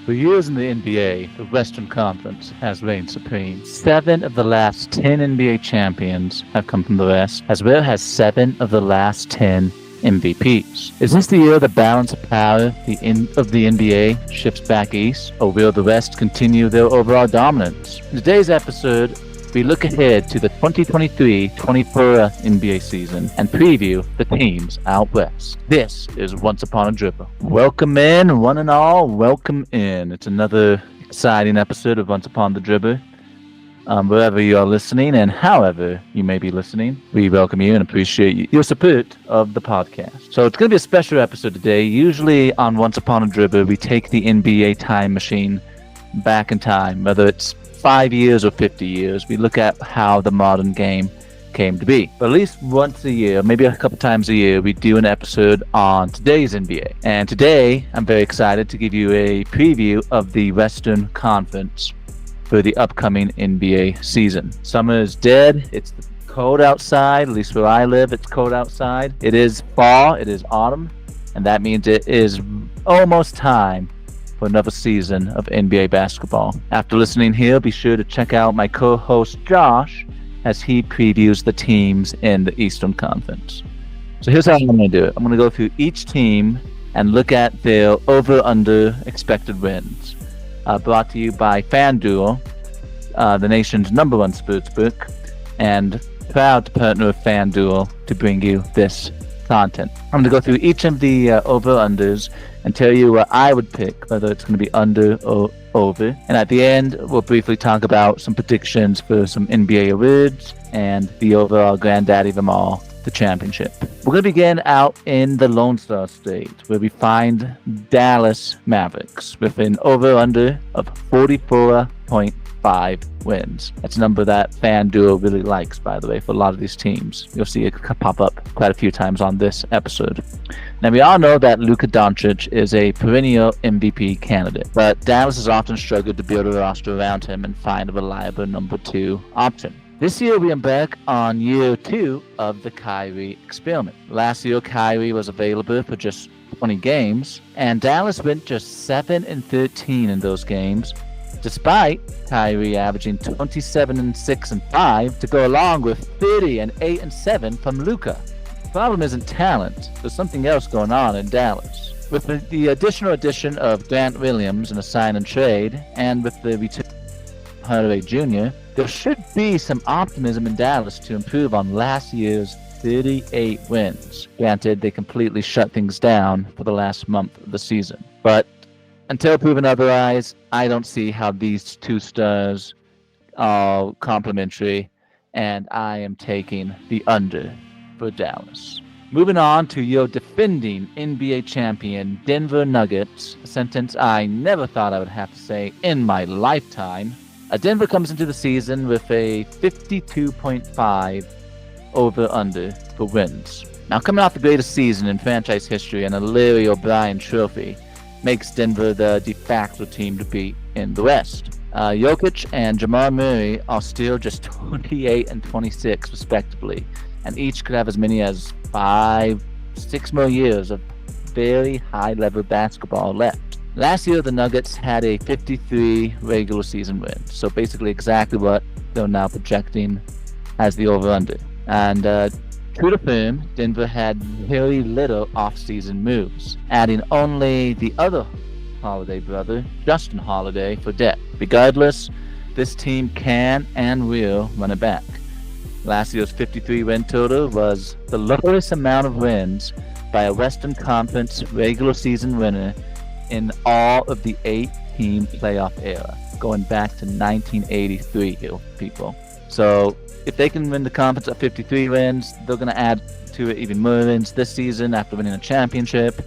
For years in the NBA, the Western Conference has reigned supreme. 7 of the last 10 NBA champions have come from the West, as well as 7 of the last 10 MVPs. Is this the year the balance of power of the NBA shifts back east, or will the West continue their overall dominance? In today's episode, we look ahead to the 2023-24 NBA season and preview the teams out west. This is Once Upon a Dribble. Welcome in, one and all. Welcome in. It's another exciting episode of Once Upon the Dribble. Wherever you are listening and however you may be listening, we welcome you and appreciate your support of the podcast. So it's going to be a special episode today. Usually on Once Upon a Dribble, we take the NBA time machine back in time, whether it's 5 years or 50 years. We look at how the modern game came to be. But at least once a year, maybe a couple times a year, we do an episode on today's NBA. And today, I'm very excited to give you a preview of the Western Conference for the upcoming NBA season. Summer is dead. It's cold outside. At least where I live, it's cold outside. It is fall. It is autumn. And that means it is almost time for another season of NBA basketball. After listening here, be sure to check out my co-host Josh as he previews the teams in the Eastern Conference. So here's how I'm going to do it. I'm going to go through each team and look at their over-under expected wins. Brought to you by FanDuel, the nation's #1 sportsbook, and proud to partner with FanDuel to bring you this content. I'm going to go through each of the over-unders and tell you what I would pick, whether it's going to be under or over. And at the end, we'll briefly talk about some predictions for some NBA awards and the overall granddaddy of them all, the championship. We're going to begin out in the Lone Star State, where we find Dallas Mavericks with an over-under of 44.5 wins. That's a number that FanDuel really likes, by the way, for a lot of these teams. You'll see it pop up quite a few times on this episode. Now, we all know that Luka Doncic is a perennial MVP candidate, but Dallas has often struggled to build a roster around him and find a reliable number 2 option. This year, we embark on year 2 of the Kyrie experiment. Last year, Kyrie was available for just 20 games, and Dallas went just 7-13 in those games, despite Kyrie averaging 27-6-5 to go along with 30-8-7 from Luka. The problem isn't talent. There's something else going on in Dallas. With the addition of Grant Williams in a sign and trade, and with the return of Hardaway Jr., there should be some optimism in Dallas to improve on last year's 38 wins. Granted, they completely shut things down for the last month of the season. But until proven otherwise, I don't see how these two stars are complementary, and I am taking the under for Dallas. Moving on to your defending NBA champion, Denver Nuggets, a sentence I never thought I would have to say in my lifetime. Denver comes into the season with a 52.5 over-under for wins. Now, coming off the greatest season in franchise history and a Larry O'Brien trophy makes Denver the de facto team to beat in the West. Jokic and Jamal Murray are still just 28 and 26 respectively, and each could have as many as 5-6 more years of very high-level basketball left. Last year, the Nuggets had a 53 regular season win, so basically exactly what they're now projecting as the over-under. And true to form, Denver had very little off-season moves, adding only the other Holiday brother, Justin Holiday, for depth. Regardless, this team can and will run it back. Last year's 53 win total was the lowest amount of wins by a Western Conference regular season winner in all of the 8-team playoff era, going back to 1983, people. So if they can win the conference at 53 wins, they're going to add to it even more wins this season after winning a championship.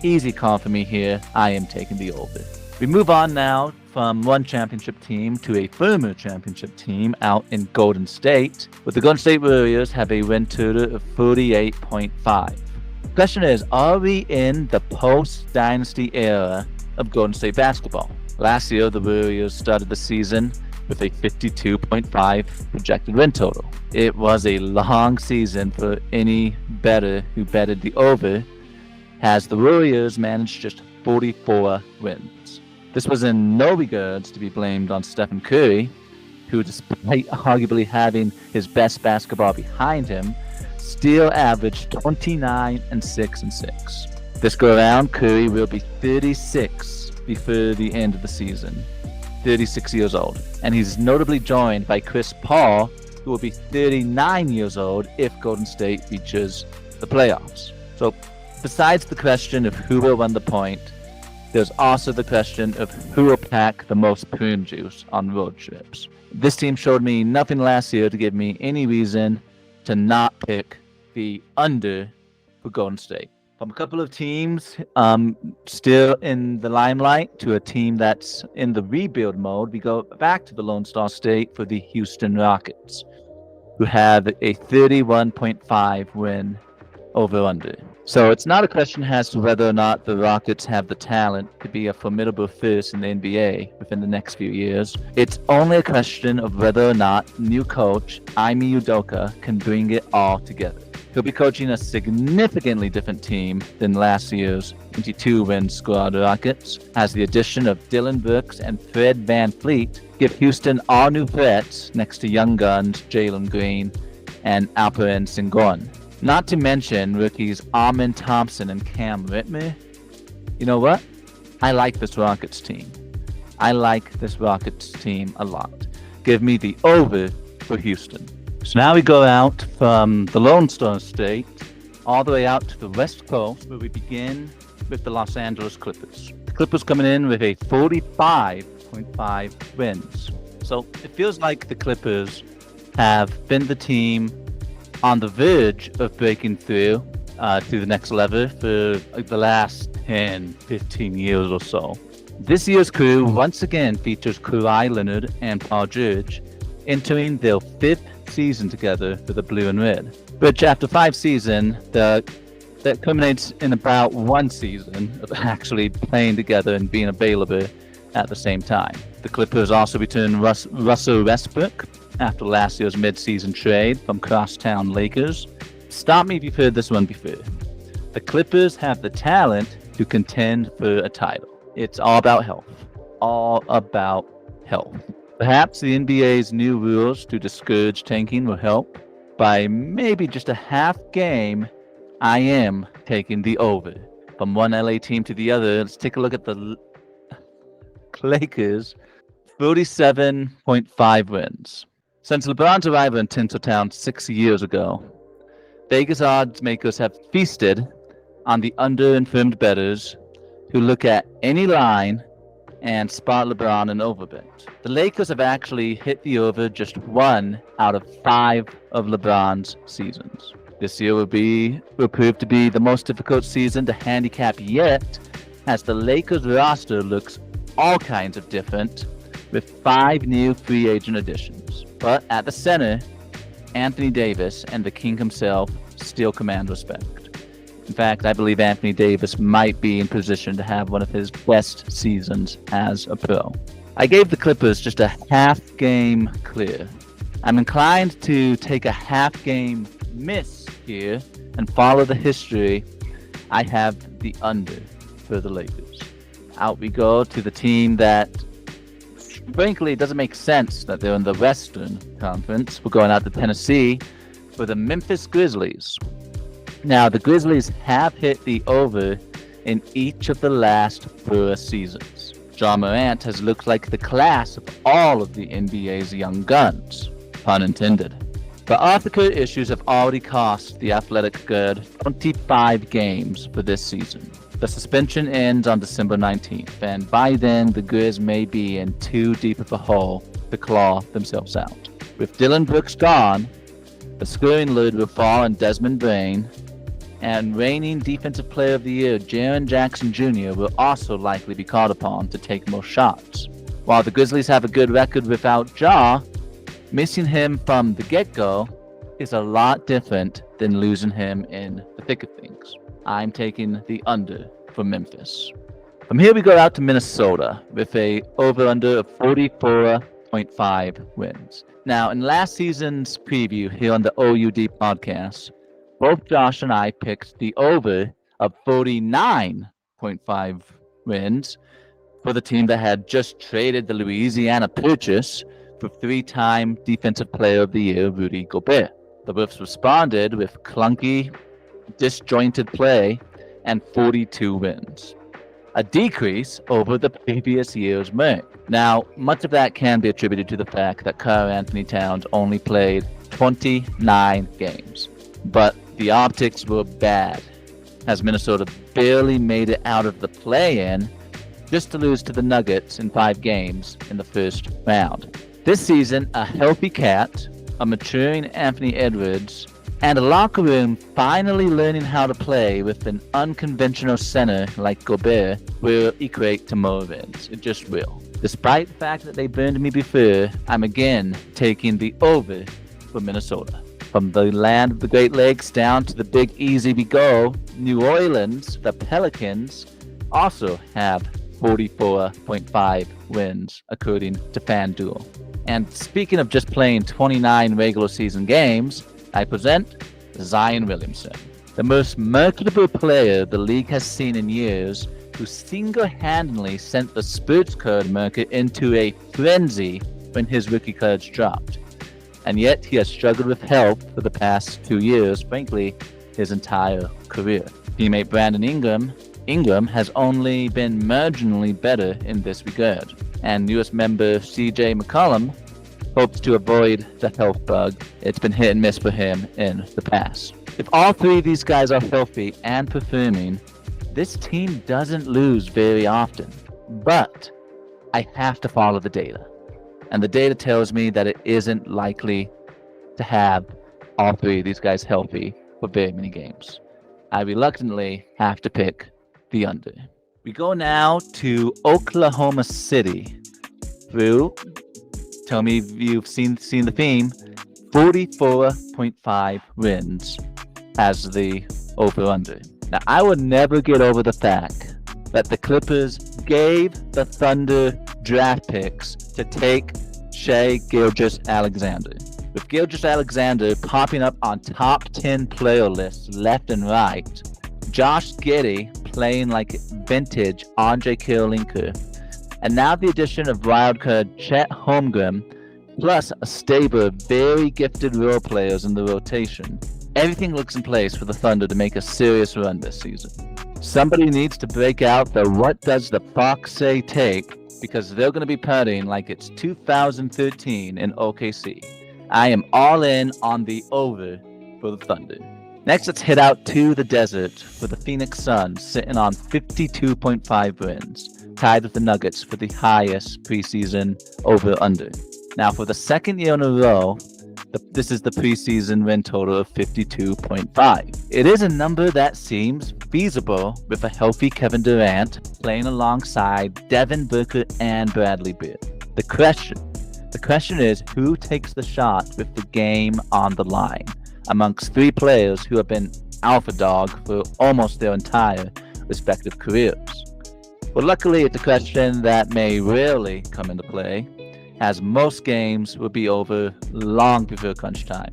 Easy call for me here. I am taking the over. We move on now from one championship team to a former championship team out in Golden State, with the Golden State Warriors have a win total of 48.5. The question is, are we in the post-dynasty era of Golden State basketball? Last year, the Warriors started the season with a 52.5 projected win total. It was a long season for any bettor who betted the over, as the Warriors managed just 44 wins. This was in no regards to be blamed on Stephen Curry, who, despite arguably having his best basketball behind him, still averaged 29 and 6 and 6. This go around, Curry will be 36 before the end of the season. 36 years old. And he's notably joined by Chris Paul, who will be 39 years old if Golden State reaches the playoffs. So, besides the question of who will run the point, there's also the question of who will pack the most prune juice on road trips. This team showed me nothing last year to give me any reason to not pick the under for Golden State. From a couple of teams still in the limelight to a team that's in the rebuild mode, we go back to the Lone Star State for the Houston Rockets, who have a 31.5 win over-under. So it's not a question as to whether or not the Rockets have the talent to be a formidable force in the NBA within the next few years. It's only a question of whether or not new coach Ime Udoka can bring it all together. He'll be coaching a significantly different team than last year's 22-win squad Rockets, as the addition of Dylan Brooks and Fred VanVleet give Houston all new threats next to young guns Jalen Green and Alperen Sengun. Not to mention rookies Amen Thompson and Cam Whitmer. You know what? I like this Rockets team. I like this Rockets team a lot. Give me the over for Houston. So now we go out from the Lone Star State all the way out to the West Coast, where we begin with the Los Angeles Clippers. The Clippers coming in with a 45.5 wins. So it feels like the Clippers have been the team on the verge of breaking through to the next level for the last 10, 15 years or so. This year's crew once again features Kawhi Leonard and Paul George entering their 5th season together for the Blue and Red, which after 5 seasons, that culminates in about 1 season of actually playing together and being available at the same time. The Clippers also returned Russell Westbrook after last year's mid-season trade from crosstown Lakers. Stop me if you've heard this one before. The Clippers have the talent to contend for a title. It's all about health. All about health. Perhaps the NBA's new rules to discourage tanking will help. By maybe just a half game, I am taking the over. From one LA team to the other, let's take a look at the Lakers. 47.5 wins. Since LeBron's arrival in Tinseltown 6 years ago, Vegas odds makers have feasted on the under-informed bettors who look at any line and spot LeBron and overbet. The Lakers have actually hit the over just 1 out of 5 of LeBron's seasons. This year will prove to be the most difficult season to handicap yet, as the Lakers roster looks all kinds of different, with 5 new free agent additions. But at the center, Anthony Davis and the King himself still command respect. In fact, I believe Anthony Davis might be in position to have one of his best seasons as a pro. I gave the Clippers just a half game clear. I'm inclined to take a half game miss here and follow the history. I have the under for the Lakers. Out we go to the team that, frankly, it doesn't make sense that they're in the Western Conference. We're going out to Tennessee for the Memphis Grizzlies. Now, the Grizzlies have hit the over in each of the last 4 seasons. Ja Morant has looked like the class of all of the NBA's young guns, pun intended. But off-the-court issues have already cost the athletic guard 25 games for this season. The suspension ends on December 19th, and by then the Grizz may be in too deep of a hole to claw themselves out. With Dylan Brooks gone, the scoring load will fall on Desmond Bain, and reigning Defensive Player of the Year Jaren Jackson Jr. will also likely be called upon to take more shots. While the Grizzlies have a good record without Ja, missing him from the get-go is a lot different than losing him in the thick of things. I'm taking the under for Memphis. From here we go out to Minnesota with a over-under of 44.5 wins. Now, in last season's preview here on the OUD podcast, both Josh and I picked the over of 49.5 wins for the team that had just traded the Louisiana Purchase for three-time Defensive Player of the Year Rudy Gobert. The Wolves responded with clunky, disjointed play and 42 wins, a decrease over the previous year's mark. Now, much of that can be attributed to the fact that Karl-Anthony Towns only played 29 games, but the optics were bad, as Minnesota barely made it out of the play-in just to lose to the Nuggets in 5 games in the first round. This season, a healthy Cat, a maturing Anthony Edwards, and a locker room finally learning how to play with an unconventional center like Gobert will equate to more wins. It just will. Despite the fact that they burned me before, I'm again taking the over for Minnesota. From the land of the Great Lakes down to the Big Easy we go, New Orleans, the Pelicans, also have 44.5 wins according to FanDuel. And speaking of just playing 29 regular season games, I present Zion Williamson, the most marketable player the league has seen in years, who single-handedly sent the sports card market into a frenzy when his rookie cards dropped. And yet he has struggled with health for the past 2 years, frankly, his entire career. Teammate Brandon Ingram has only been marginally better in this regard, and newest member CJ McCollum hopes to avoid the health bug. It's been hit and miss for him in the past. If all 3 of these guys are healthy and performing, this team doesn't lose very often. But I have to follow the data. And the data tells me that it isn't likely to have all 3 of these guys healthy for very many games. I reluctantly have to pick the under. We go now to Oklahoma City. Drew, tell me if you've seen the theme. 44.5 wins as the over-under. Now, I would never get over the fact that the Clippers gave the Thunder draft picks to take Shai Gilgeous-Alexander. With Gilgeous-Alexander popping up on top 10 player lists left and right, Josh Giddey playing like vintage Andre Kirilenko, and now the addition of wildcard Chet Holmgren, plus a stable of very gifted role players in the rotation, everything looks in place for the Thunder to make a serious run this season. Somebody needs to break out the "what does the Fox say" tape, because they're going to be partying like it's 2013 in OKC. I am all in on the over for the Thunder. Next, let's head out to the desert for the Phoenix Suns, sitting on 52.5 wins, tied with the Nuggets for the highest preseason over-under. Now, for the second year in a row, this is the preseason win total of 52.5. It is a number that seems feasible with a healthy Kevin Durant playing alongside Devin Booker and Bradley Beal. The question is, who takes the shot with the game on the line amongst 3 players who have been alpha dog for almost their entire respective careers? Well, luckily, it's a question that may rarely come into play, as most games will be over long before crunch time.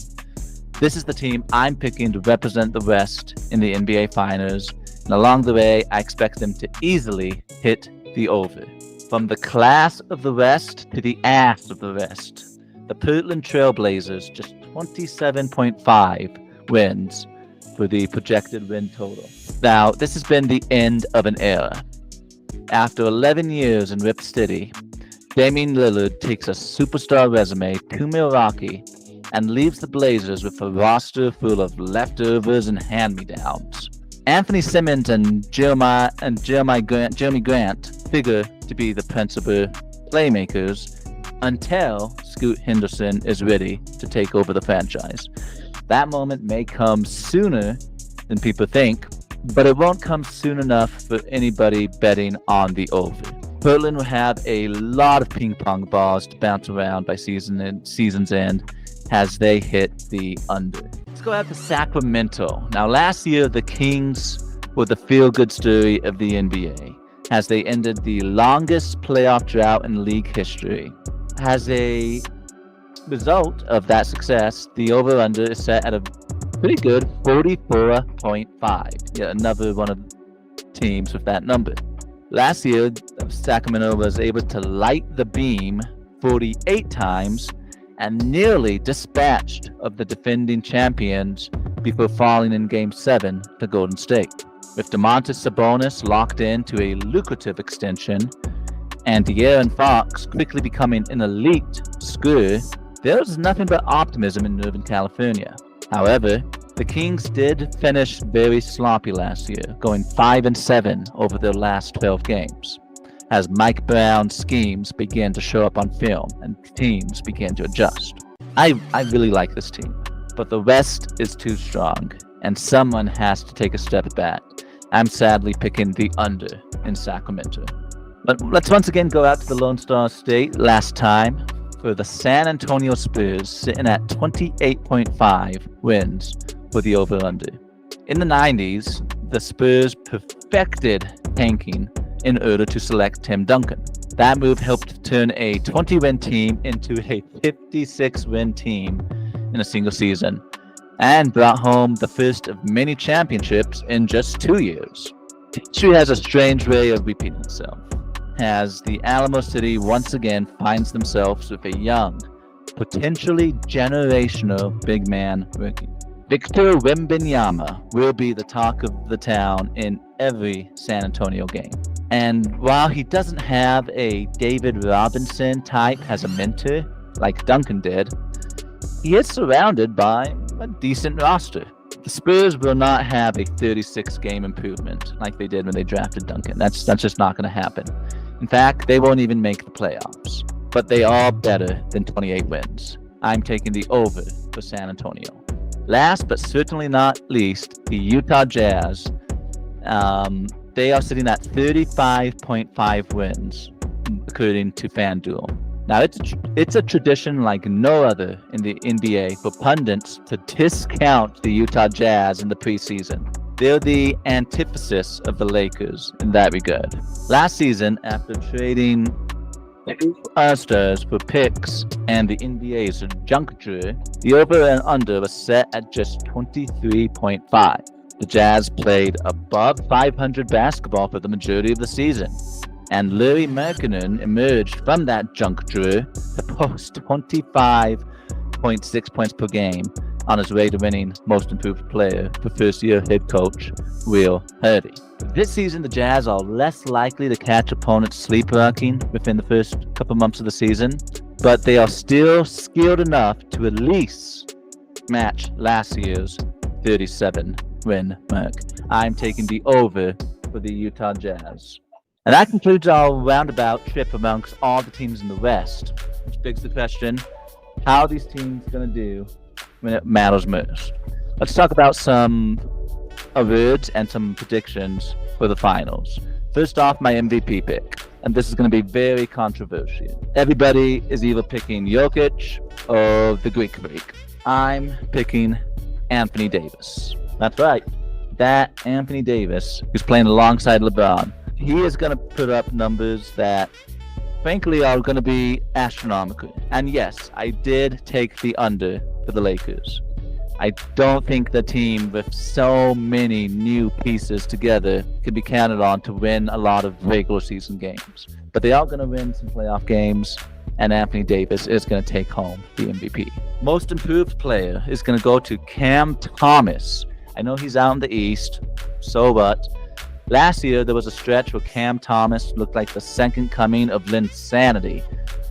This is the team I'm picking to represent the West in the NBA Finals, and along the way, I expect them to easily hit the over. From the class of the West to the ass of the West, the Portland Trailblazers just 27.5 wins for the projected win total. Now, this has been the end of an era. After 11 years in Rip City, Damian Lillard takes a superstar resume to Milwaukee and leaves the Blazers with a roster full of leftovers and hand-me-downs. Anthony Simmons and Jeremy Grant figure to be the principal playmakers until Scoot Henderson is ready to take over the franchise. That moment may come sooner than people think, but it won't come soon enough for anybody betting on the over. Portland will have a lot of ping pong balls to bounce around by season's end as they hit the under. Let's go out to Sacramento. Now, last year, the Kings were the feel-good story of the NBA as they ended the longest playoff drought in league history. As a result of that success, the over-under is set at a pretty good 44.5. Yet another one of the teams with that number. Last year, Sacramento was able to light the beam 48 times and nearly dispatched of the defending champions before falling in Game 7 to Golden State. With Domantas Sabonis locked into a lucrative extension and De'Aaron Fox quickly becoming an elite scorer, there's nothing but optimism in Northern California. However, the Kings did finish very sloppy last year, going 5-7 over their last 12 games, as Mike Brown's schemes began to show up on film and teams began to adjust. I really like this team, but the West is too strong, and someone has to take a step back. I'm sadly picking the under in Sacramento. But let's once again go out to the Lone Star State last time for the San Antonio Spurs, sitting at 28.5 wins for the over-under. In the 90s, the Spurs perfected tanking in order to select Tim Duncan. That move helped turn a 20-win team into a 56-win team in a single season, and brought home the first of many championships in just 2 years. History has a strange way of repeating itself, as the Alamo City once again finds themselves with a young, potentially generational big man rookie. Victor Wembanyama will be the talk of the town in every San Antonio game. And while he doesn't have a David Robinson type as a mentor like Duncan did, he is surrounded by a decent roster. The Spurs will not have a 36-game improvement like they did when they drafted Duncan. That's just not going to happen. In fact, they won't even make the playoffs. But they are better than 28 wins. I'm taking the over for San Antonio. Last but certainly not least, the Utah Jazz. They are sitting at 35.5 wins, according to FanDuel. Now, it's a tradition like no other in the NBA for pundits to discount the Utah Jazz in the preseason. They're the antithesis of the Lakers in that regard. Last season, after trading All-Stars for picks and the NBA's junk drawer, the over and under was set at just 23.5. The Jazz played above 500 basketball for the majority of the season, and Larry Markkinen emerged from that junk drawer to post 25.6 points per game on his way to winning Most Improved Player for first-year head coach Will Hardy. This season, the Jazz are less likely to catch opponents sleepwalking within the first couple months of the season, but they are still skilled enough to at least match last year's 37-win mark. I'm taking the over for the Utah Jazz. And that concludes our roundabout trip amongst all the teams in the West, which begs the question, how are these teams going to do when it matters most? Let's talk about some awards and some predictions for the finals. First off, my MVP pick, and this is going to be very controversial. Everybody is either picking Jokic or the Greek Freak. I'm picking Anthony Davis. That's right, that Anthony Davis who's playing alongside LeBron. He is going to put up numbers that, frankly, are going to be astronomical. And yes, I did take the under for the Lakers. I don't think the team with so many new pieces together can be counted on to win a lot of regular season games. But they are going to win some playoff games, and Anthony Davis is going to take home the MVP. Most Improved Player is going to go to Cam Thomas. I know he's out in the East, so what? Last year, there was a stretch where Cam Thomas looked like the second coming of Linsanity,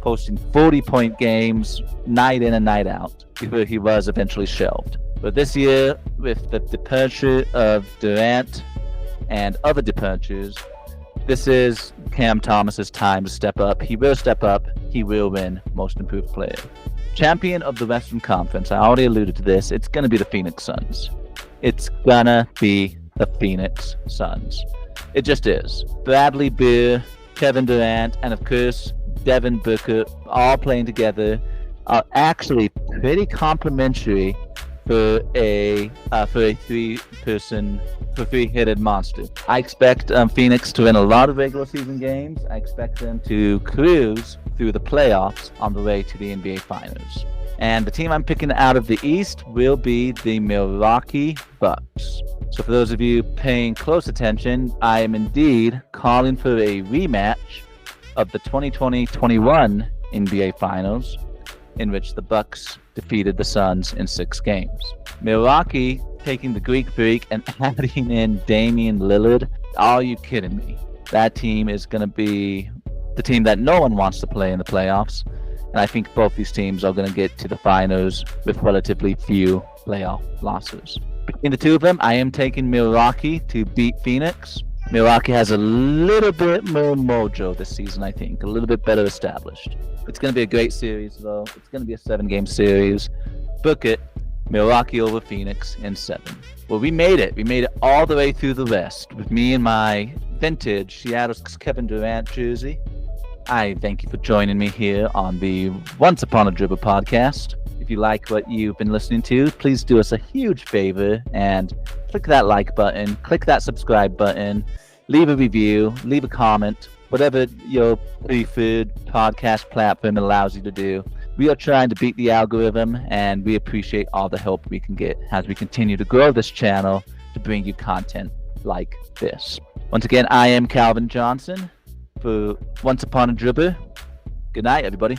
posting 40-point games night in and night out before he was eventually shelved. But this year, with the departure of Durant and other departures, this is Cam Thomas's time to step up. He will step up. He will win Most Improved Player. Champion of the Western Conference, I already alluded to this, it's going to be the Phoenix Suns. It's gonna be the Phoenix Suns. It just is. Bradley Beal, Kevin Durant, and of course Devin Booker all playing together are actually pretty complementary for a 3-headed monster. I expect Phoenix to win a lot of regular season games. I expect them to cruise through the playoffs on the way to the NBA Finals. And the team I'm picking out of the East will be the Milwaukee Bucks. So for those of you paying close attention, I am indeed calling for a rematch of the 2020-21 NBA Finals, in which the Bucks defeated the Suns in 6 games. Milwaukee taking the Greek Freak and adding in Damian Lillard. Are you kidding me? That team is going to be the team that no one wants to play in the playoffs. And I think both these teams are going to get to the finals with relatively few playoff losses. Between the two of them, I am taking Milwaukee to beat Phoenix. Milwaukee has a little bit more mojo this season, I think. A little bit better established. It's going to be a great series, though. It's going to be a 7-game series. Book it. Milwaukee over Phoenix in 7. Well, we made it. We made it all the way through the West with me and my vintage Seattle's Kevin Durant jersey. I thank you for joining me here on the Once Upon a Dribble podcast. If you like what you've been listening to, please do us a huge favor and click that like button, click that subscribe button, leave a review, leave a comment, whatever your preferred podcast platform allows you to do. We are trying to beat the algorithm, and we appreciate all the help we can get as we continue to grow this channel to bring you content like this. Once again, I am Calvin Johnson for Once Upon a Dribble. Good night, everybody.